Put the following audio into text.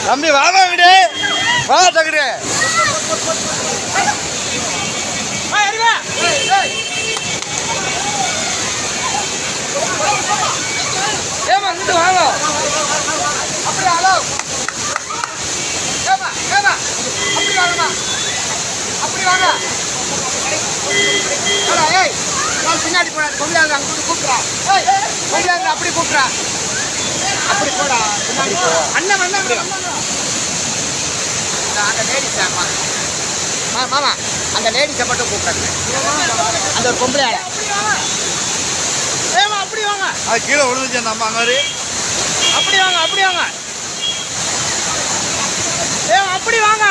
தம்பி வாங்க விடு வா தகுடு ஏமா இங்கிட்டு வாங்க அப்படி ஹலோ ஏமா ஏமா அப்படி வாங்கம்மா அப்படி வாங்க ஏய் நான் பின்னாடி போனா கொம்பியாங்க அங்கிட்டு கூப்பிட்றா ஏய் கொம்பியாங்க அப்படி கூப்பிட்றா அப்படி போடா அண்ணன் அண்ணன் அந்த லேடிஸ் மாமா அந்த லேடிஸை மட்டும் கூப்பிட்றாங்க அந்த ஒரு பொம்பளை ஏமா அப்படி வாங்க அது கீழே விழுந்துச்சு அந்த அம்மா மாதிரி அப்படி வாங்க ஏமா அப்படி வாங்க